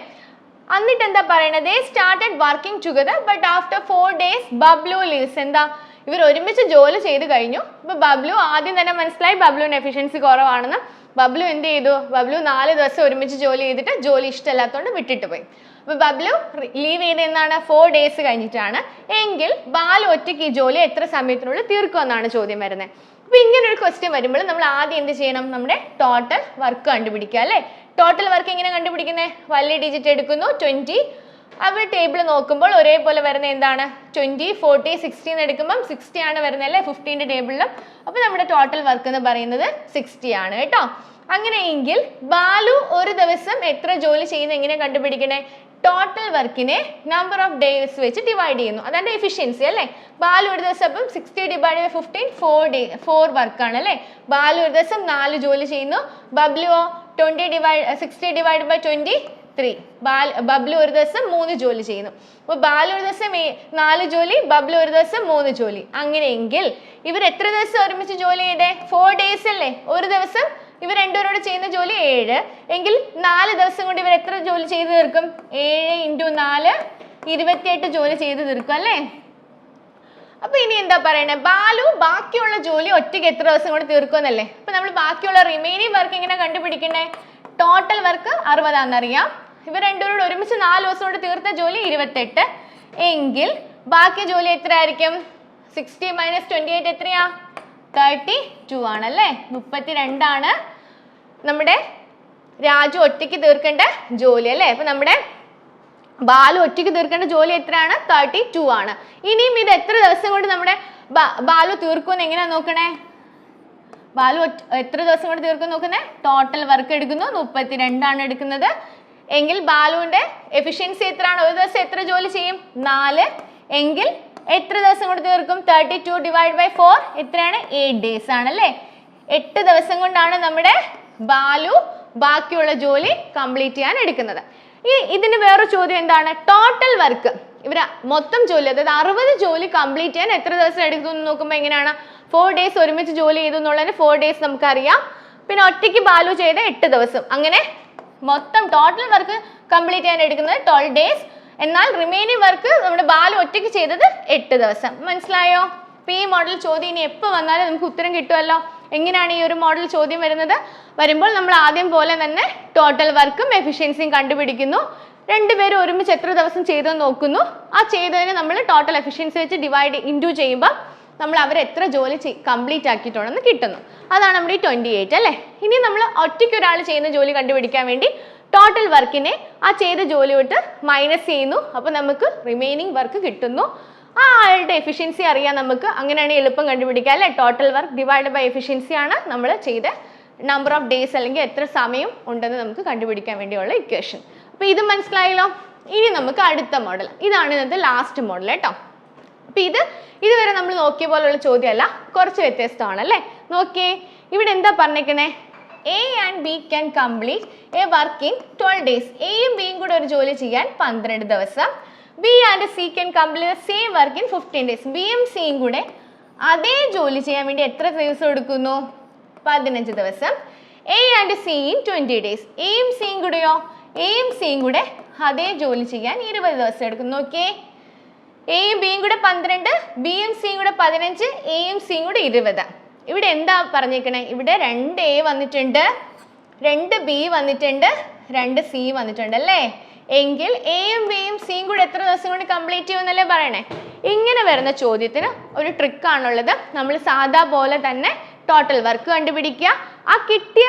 എന്നിട്ട് എന്താ പറയണത്? ദേ started working together but after 4 days Bablu leaves. എന്താ, ഇവർ ഒരുമിച്ച് ജോലി ചെയ്ത് കഴിഞ്ഞു. അപ്പോൾ ബബ്ലു ആദ്യം തന്നെ മനസ്സിലായി ബബ്ലുവിന് എഫിഷ്യൻസി കുറവാണെന്ന്. ബബ്ലു എന്ത് ചെയ്തു? ബബ്ലു 4 ദിവസം ഒരുമിച്ച് ജോലി ചെയ്തിട്ട് ജോലി ഇഷ്ടമല്ലാത്തതുകൊണ്ട് വിട്ടിട്ട് പോയി. അപ്പോൾ ബബ്ലു ലീവ് ചെയ്ത് എന്നാണ്? 4 ഡേയ്സ് കഴിഞ്ഞിട്ടാണ്. എങ്കിൽ ബാലു ഒറ്റയ്ക്ക് ഈ ജോലി എത്ര സമയത്തിനുള്ളിൽ തീർക്കുമെന്നാണ് ചോദ്യം വരുന്നത്. അപ്പോൾ ഇങ്ങനെ ഒരു ക്വസ്റ്റ്യൻ വരുമ്പോൾ നമ്മൾ ആദ്യം എന്ത് ചെയ്യണം? നമ്മുടെ ടോട്ടൽ വർക്ക് കണ്ടുപിടിക്കുക അല്ലേ. ടോട്ടൽ വർക്ക് എങ്ങനെ കണ്ടുപിടിക്കുന്നത്? വലിയ ഡിജിറ്റ് എടുക്കുന്നു 20. അവർ ടേബിൾ നോക്കുമ്പോൾ ഒരേപോലെ വരുന്ന എന്താണ്? 20, 40, 60 എന്ന് എടുക്കുമ്പം 60 ആണ് വരുന്നത് അല്ലേ 15ന്റെ ടേബിളിലും. അപ്പോൾ നമ്മുടെ ടോട്ടൽ വർക്ക് എന്ന് പറയുന്നത് 60 ആണ് കേട്ടോ. അങ്ങനെയെങ്കിൽ ബാലു ഒരു ദിവസം എത്ര ജോലി ചെയ്യുന്നത് എങ്ങനെ കണ്ടുപിടിക്കണേ? ടോട്ടൽ വർക്കിനെ നമ്പർ ഓഫ് ഡേയ്സ് വെച്ച് ഡിവൈഡ് ചെയ്യുന്നു. അതാണ് എഫിഷ്യൻസി അല്ലേ. ബാലു ഒരു ദിവസം അപ്പം 60 ഡിവൈഡ് ബൈ 15 4 വർക്കാണ് അല്ലേ. ബാലു ഒരു ദിവസം 4 ജോലി ചെയ്യുന്നു. ബബ്ലുവോ 60 ഡിവൈഡ് ബൈ 23. ബബ്ലു ഒരു ദിവസം 3 ജോലി ചെയ്യുന്നു. അപ്പോൾ ബാലു ഒരു ദിവസം 4 ജോലി, ബബ്ലു ഒരു ദിവസം 3 ജോലി. അങ്ങനെയെങ്കിൽ ഇവർ എത്ര ദിവസം ഒരുമിച്ച് ജോലി ചെയ്തേ? 4 ഡേയ്സ് അല്ലേ. ഒരു ദിവസം ഇവർ രണ്ടുപേരോട് ചെയ്യുന്ന ജോലി 7. എങ്കിൽ 4 ദിവസം കൊണ്ട് ഇവർ എത്ര ജോലി ചെയ്ത് തീർക്കും? 7 × 4 28 ജോലി ചെയ്ത് തീർക്കും അല്ലേ. അപ്പോൾ ഇനി എന്താ പറയണേ? ബാലു ബാക്കിയുള്ള ജോലി ഒറ്റയ്ക്ക് എത്ര ദിവസം കൊണ്ട് തീർക്കുമെന്നല്ലേ. അപ്പോൾ നമ്മൾ ബാക്കിയുള്ള റിമൈനിങ് വർക്ക് എങ്ങനെ കണ്ടുപിടിക്കണ്ടേ? Total work 60 ആണെന്നറിയാം. ഇവർ രണ്ടുപേരോട് ഒരുമിച്ച് 4 ദിവസം കൊണ്ട് തീർത്ത ജോലി 28. എങ്കിൽ ബാക്കി ജോലി എത്ര ആയിരിക്കും? 60 - 28 എത്രയാ? 32 ആണല്ലേ. 32 ആണ് നമ്മുടെ രാജു ഒറ്റയ്ക്ക് തീർക്കേണ്ട ജോലി അല്ലേ. അപ്പോൾ നമ്മുടെ ബാലു ഒറ്റയ്ക്ക് തീർക്കേണ്ട ജോലി എത്രയാണ്? 32 ആണ്. ഇനിയും ഇത് എത്ര ദിവസം കൊണ്ട് നമ്മുടെ ബാലു തീർക്കുമെന്ന് എങ്ങനെയാ നോക്കണേ? ബാലു എത്ര ദിവസം കൊണ്ട് തീർക്കും നോക്കുന്നത്? ടോട്ടൽ വർക്ക് എടുക്കുന്നു 32 ആണ് എടുക്കുന്നത്. എങ്കിൽ ബാലുവിൻ്റെ എഫിഷ്യൻസി എത്രയാണ്? ഒരു ദിവസം എത്ര ജോലി ചെയ്യും? 4. എങ്കിൽ എത്ര ദിവസം കൊണ്ട് തീർക്കും? 32 ഡിവൈഡ് ബൈ 4 എത്രയാണ്? 8 ഡേയ്സ് ആണല്ലേ. 8 ദിവസം കൊണ്ടാണ് നമ്മുടെ ബാലു ബാക്കിയുള്ള ജോലി കംപ്ലീറ്റ് ചെയ്യാൻ എടുക്കുന്നത്. ഇതിന് വേറൊരു ചോദ്യം എന്താണ്? ടോട്ടൽ വർക്ക് ഇവർ മൊത്തം ജോലി, അതായത് 60 ജോലി കംപ്ലീറ്റ് ചെയ്യാൻ എത്ര ദിവസം എടുക്കും എന്ന് നോക്കുമ്പോൾ എങ്ങനെയാണ്? 4 ഡേയ്സ് ഒരുമിച്ച് ജോലി ചെയ്തു എന്നുള്ളതിന് 4 ഡേയ്സ് നമുക്കറിയാം. പിന്നെ ഒറ്റയ്ക്ക് ബാലു ചെയ്ത 8 ദിവസം. അങ്ങനെ മൊത്തം ടോട്ടൽ വർക്ക് കംപ്ലീറ്റ് ചെയ്യാൻ എടുക്കുന്നത് 12 ഡേയ്സ്. എന്നാൽ റിമൈനിങ് വർക്ക് നമ്മുടെ ബാലു ഒറ്റയ്ക്ക് ചെയ്തത് 8 ദിവസം. മനസ്സിലായോ? അപ്പോൾ ഈ മോഡൽ ചോദ്യം ഇനി എപ്പോൾ വന്നാലും നമുക്ക് ഉത്തരം കിട്ടുമല്ലോ. എങ്ങനെയാണ് ഈ ഒരു മോഡൽ ചോദ്യം വരുമ്പോൾ നമ്മൾ ആദ്യം പോലെ തന്നെ ടോട്ടൽ വർക്കും എഫിഷ്യൻസിയും കണ്ടുപിടിക്കുന്നു. രണ്ടുപേരും ഒരുമിച്ച് എത്ര ദിവസം ചെയ്തെന്ന് നോക്കുന്നു. ആ ചെയ്തതിന് നമ്മൾ ടോട്ടൽ എഫിഷ്യൻസി വെച്ച് ഡിവൈഡ് ഇൻറ്റു ചെയ്യുമ്പോൾ നമ്മൾ അവർ എത്ര ജോലി കംപ്ലീറ്റ് ആക്കിയിട്ടുണ്ടെന്ന് കിട്ടുന്നു. അതാണ് നമ്മുടെ ഈ 28 അല്ലേ. ഇനി നമ്മൾ ഒറ്റയ്ക്ക് ഒരാൾ ചെയ്യുന്ന ജോലി കണ്ടുപിടിക്കാൻ വേണ്ടി ടോട്ടൽ വർക്കിനെ ആ ചെയ്ത ജോലി വിട്ട് മൈനസ് ചെയ്യുന്നു. അപ്പോൾ നമുക്ക് റിമൈനിങ് വർക്ക് കിട്ടുന്നു. ആ ആളുടെ എഫിഷ്യൻസി അറിയാൻ നമുക്ക് അങ്ങനെയാണ് എളുപ്പം കണ്ടുപിടിക്കുക അല്ലേ. Total work divide by efficiency ആണ് നമ്മൾ ചെയ്ത നമ്പർ ഓഫ് ഡേയ്സ് അല്ലെങ്കിൽ എത്ര സമയം ഉണ്ടെന്ന് നമുക്ക് കണ്ടുപിടിക്കാൻ വേണ്ടിയുള്ള ഇക്വേഷൻ. അപ്പോൾ ഇത് മനസ്സിലായല്ലോ. ഇനി നമുക്ക് അടുത്ത മോഡൽ, ഇതാണ് ഇന്നത്തെ ലാസ്റ്റ് മോഡൽ കേട്ടോ. അപ്പോൾ ഇതുവരെ നമ്മൾ നോക്കിയ പോലുള്ള ചോദ്യമല്ല, കുറച്ച് വ്യത്യസ്തമാണ് അല്ലേ. നോക്കിയേ, ഇവിടെ എന്താ പറഞ്ഞേക്കുന്നത്? A and B can complete a work in 12 days. എയും ബിയും കൂടെ ഒരു ജോലി ചെയ്യാൻ 12 ദിവസം. B and C can complete the same work in 15 days. ബിയും സിയും കൂടെ അതേ ജോലി ചെയ്യാൻ വേണ്ടി എത്ര ദിവസം എടുക്കുന്നു? 15 ദിവസം. A and C in 20 days. എയും സിയും കൂടെയോ? എയും സിയും കൂടെ അതേ ജോലി ചെയ്യാൻ 20 ദിവസം എടുക്കും. നോക്കിയേ, എയും ബിയും കൂടെ 12, ബിയും സിയും കൂടെ 15, എയും സിയും കൂടെ 20. ഇവിടെ എന്താ പറഞ്ഞേക്കണേ? ഇവിടെ 2 A വന്നിട്ടുണ്ട്, 2 B വന്നിട്ടുണ്ട്, 2 C വന്നിട്ടുണ്ട് അല്ലേ. എങ്കിൽ എയും ബിയും സിയും കൂടെ എത്ര ദിവസം കൊണ്ട് കംപ്ലീറ്റ് ചെയ്യുമെന്നല്ലേ പറയണേ. ഇങ്ങനെ വരുന്ന ചോദ്യത്തിന് ഒരു ട്രിക്കാണുള്ളത്. നമ്മൾ സാധാ പോലെ തന്നെ ടോട്ടൽ വർക്ക് കണ്ടുപിടിക്കുക. ആ കിട്ടിയ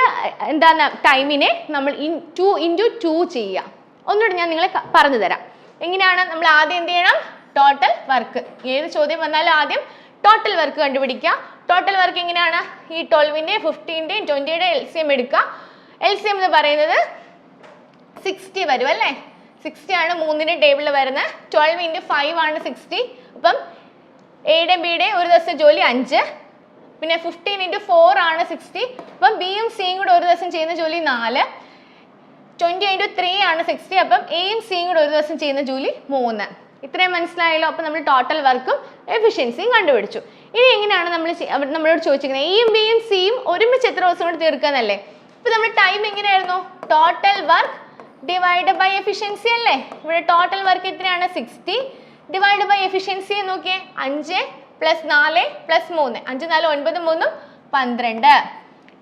എന്താണ് ടൈമിനെ നമ്മൾ ഇൻറ്റു 2 ചെയ്യുക. ഒന്നുകൂടി ഞാൻ നിങ്ങളെ പറഞ്ഞു തരാം എങ്ങനെയാണ്. നമ്മൾ ആദ്യം എന്ത് ചെയ്യണം? Total work. ഏത് ചോദ്യം വന്നാലും ആദ്യം ടോട്ടൽ വർക്ക് കണ്ടുപിടിക്കുക. ടോട്ടൽ വർക്ക് എങ്ങനെയാണ്? ഈ 12ൻ്റെയും 15ൻ്റെയും 20യുടെയും LCM എടുക്കുക. LCM എന്ന് പറയുന്നത് 60 വരും അല്ലേ. 60 ആണ് 3ൻ്റെ ടേബിളിൽ വരുന്നത്. 12 × 5 ആണ് 60. അപ്പം എയുടെയും ബിയുടെയും ഒരു ദിവസത്തെ ജോലി 5. പിന്നെ 15 × 4 ആണ് 60. അപ്പം ബിയും സിയും കൂടെ ഒരു ദിവസം ചെയ്യുന്ന ജോലി 4. 20 × 3 ആണ് 60. അപ്പം എയും സിയും കൂടെ ഒരു ദിവസം ചെയ്യുന്ന ജോലി 3. ഇത്രയും മനസ്സിലായല്ലോ. അപ്പം നമ്മൾ ടോട്ടൽ വർക്കും എഫിഷ്യൻസിയും കണ്ടുപിടിച്ചു. ഇനി എങ്ങനെയാണ് നമ്മളോട് ചോദിച്ചിരിക്കുന്നത്? എയും ബിയും സിയും ഒരുമിച്ച് എത്ര ദിവസം കൊണ്ട് തീർക്കാന്നല്ലേ. ഇപ്പം നമ്മൾ ടൈം എങ്ങനെയായിരുന്നു? Total work divide by efficiency അല്ലേ. ഇവിടെ ടോട്ടൽ വർക്ക് എത്രയാണ്? 60 ഡിവൈഡ് ബൈ എഫിഷ്യൻസി നോക്കിയേ, 5 + 4 + 3. 5 4 9 3 12.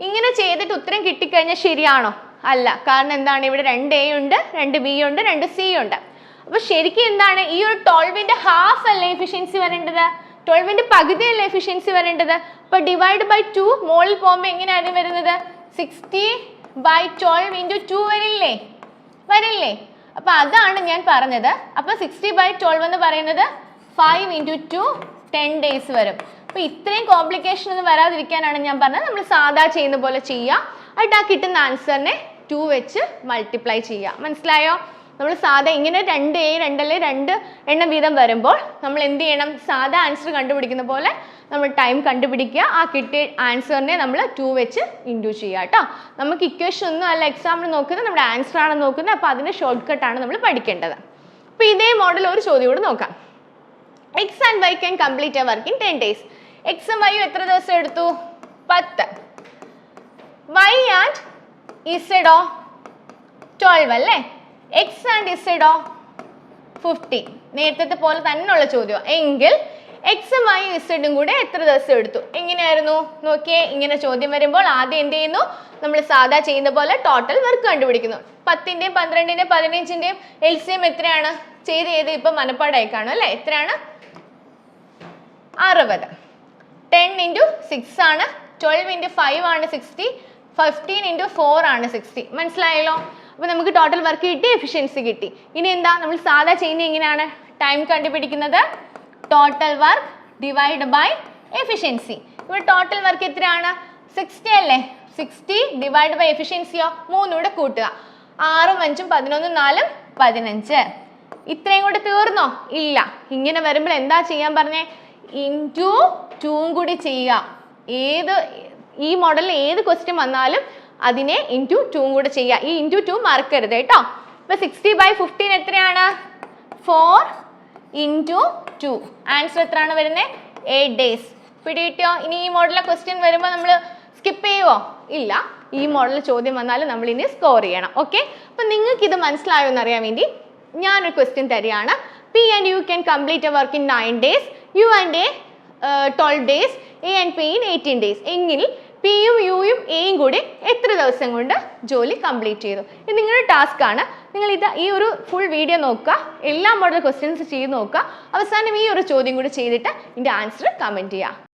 ഇങ്ങനെ ചെയ്തിട്ട് ഉത്തരം കിട്ടിക്കഴിഞ്ഞാൽ ശരിയാണോ? അല്ല. കാരണം എന്താണ്? ഇവിടെ 2 A ഉണ്ട്, 2 B ഉണ്ട്, 2 C ഉണ്ട്. അപ്പോൾ ശരിക്കും എന്താണ്? ഈ ഒരു 12ൻ്റെ ഹാഫ് അല്ലേ എഫിഷ്യൻസി വരേണ്ടത്? 12ൻ്റെ പകുതി അല്ലേ എഫിഷ്യൻസി വരേണ്ടത്? അപ്പോൾ ഡിവൈഡ് ബൈ 2 മോളിൽ പോകുമ്പോൾ എങ്ങനെയാണ് വരുന്നത്? 60/12 × 2 വരില്ലേ? അപ്പോൾ അതാണ് ഞാൻ പറഞ്ഞത്. അപ്പോൾ 60/12 എന്ന് പറയുന്നത് 5 × 2 10 days വരും. അപ്പോൾ ഇത്രയും കോംപ്ലിക്കേഷൻ ഒന്നും വരാതിരിക്കാനാണ് ഞാൻ പറഞ്ഞത് നമ്മൾ സാധാ ചെയ്യുന്ന പോലെ ചെയ്യുക. എന്നിട്ട് ആ കിട്ടുന്ന ആൻസറിനെ 2 വെച്ച് മൾട്ടിപ്ലൈ ചെയ്യുക. മനസ്സിലായോ? നമ്മൾ സാധാ ഇങ്ങനെ 2 A 2 2 എണ്ണം വീതം വരുമ്പോൾ നമ്മൾ എന്ത് ചെയ്യണം? സാധാ ആൻസർ കണ്ടുപിടിക്കുന്ന പോലെ നമ്മൾ ടൈം കണ്ടുപിടിക്കുക. ആ കിട്ടിയ ആൻസറിനെ നമ്മൾ 2 വെച്ച് ഇൻറ്റു ചെയ്യുക കേട്ടോ. നമുക്ക് ഇക്വേഷൻ ഒന്നും അല്ല എക്സാമിന് നോക്കുന്നത്, നമ്മുടെ ആൻസർ ആണ് നോക്കുന്നത്. അപ്പോൾ അതിൻ്റെ ഷോർട്ട് കട്ടാണ് നമ്മൾ പഠിക്കേണ്ടത്. അപ്പോൾ ഇതേ മോഡൽ ഒരു ചോദ്യം കൂടെ നോക്കാം. X and Y can complete a work in 10 days. X ഉം Y എത്ര ദിവസം എടുത്തു? 10. Y and Z 12 അല്ലേ. X and Z 15. നേരത്തെ പോലെ തന്നെയുള്ള ചോദ്യം. എങ്കിൽ എക്സും വൈ ഇസഡും കൂടെ എത്ര ദിവസം എടുത്തു? എങ്ങനെയായിരുന്നു നോക്കിയേ. ഇങ്ങനെ ചോദ്യം വരുമ്പോൾ ആദ്യം എന്ത് ചെയ്യുന്നു? നമ്മൾ സാധാ ചെയ്യുന്ന പോലെ ടോട്ടൽ വർക്ക് കണ്ടുപിടിക്കുന്നു. 10ൻ്റെയും 12ൻ്റെയും 15ൻ്റെയും LCM എത്രയാണ്? ചെയ്ത് ഇപ്പം മനപ്പാടായി കാണും അല്ലേ. എത്രയാണ്? 60. 10 × 6 ആണ്, 12 × 5 ആണ് 60, 15 × 4 ആണ് 60. മനസ്സിലായല്ലോ? അപ്പോൾ നമുക്ക് ടോട്ടൽ വർക്ക് കിട്ടി, എഫിഷ്യൻസി കിട്ടി. ഇനി എന്താ നമ്മൾ സാധാ ചെയ്യുന്നത്? എങ്ങനെയാണ് ടൈം കണ്ടുപിടിക്കുന്നത്? Total work divide by efficiency. ഇവിടെ ടോട്ടൽ വർക്ക് എത്രയാണ്? 60 അല്ലേ. 60 ഡിവൈഡ് ബൈ എഫിഷ്യൻസിയോ 3 കൂടെ കൂട്ടുക. 6 5 11 4 15. ഇത്രയും കൂടെ തീർന്നോ? ഇല്ല. ഇങ്ങനെ വരുമ്പോൾ എന്താ ചെയ്യാൻ പറഞ്ഞേ? ഇൻറ്റു 2 കൂടി ചെയ്യുക. ഈ മോഡലിൽ ഏത് ക്വസ്റ്റ്യൻ വന്നാലും അതിനെ ഇൻറ്റു 2 കൂടെ ചെയ്യുക. ഈ ഇൻറ്റു 2 മറക്കരുത് കേട്ടോ. ഇപ്പോൾ 60/15 എത്രയാണ്? 4 × 2. ആൻസർ എത്രയാണ് വരുന്നത്? 8 days. പിടികിട്ടിയോ? ഇനി ഈ മോഡലിലെ ക്വസ്റ്റ്യൻ വരുമ്പോൾ നമ്മൾ സ്കിപ്പ് ചെയ്യുമോ? ഇല്ല. ഈ മോഡൽ ചോദ്യം വന്നാലും നമ്മൾ ഇനി സ്കോർ ചെയ്യണം. ഓക്കെ. അപ്പം നിങ്ങൾക്ക് ഇത് മനസ്സിലായോ എന്നറിയാൻ വേണ്ടി ഞാനൊരു ക്വസ്റ്റ്യൻ തരികയാണ്. P and U can complete a work in 9 days, U and A 12 days, A and P in 18 days. എങ്കിൽ പിയും യുയും എയും കൂടി എത്ര ദിവസം കൊണ്ട് ജോലി കംപ്ലീറ്റ് ചെയ്തു? ഇത് നിങ്ങളുടെ ടാസ്ക് ആണ്. നിങ്ങൾ ഈ ഒരു ഫുൾ വീഡിയോ നോക്കുക, എല്ലാ മോഡൽ ക്വസ്റ്റ്യൻസ് ചെയ്ത് നോക്കുക. അവസാനം ഈ ഒരു ചോദ്യം കൂടി ചെയ്തിട്ട് ഇതിൻ്റെ ആൻസർ കമൻറ്റ് ചെയ്യുക.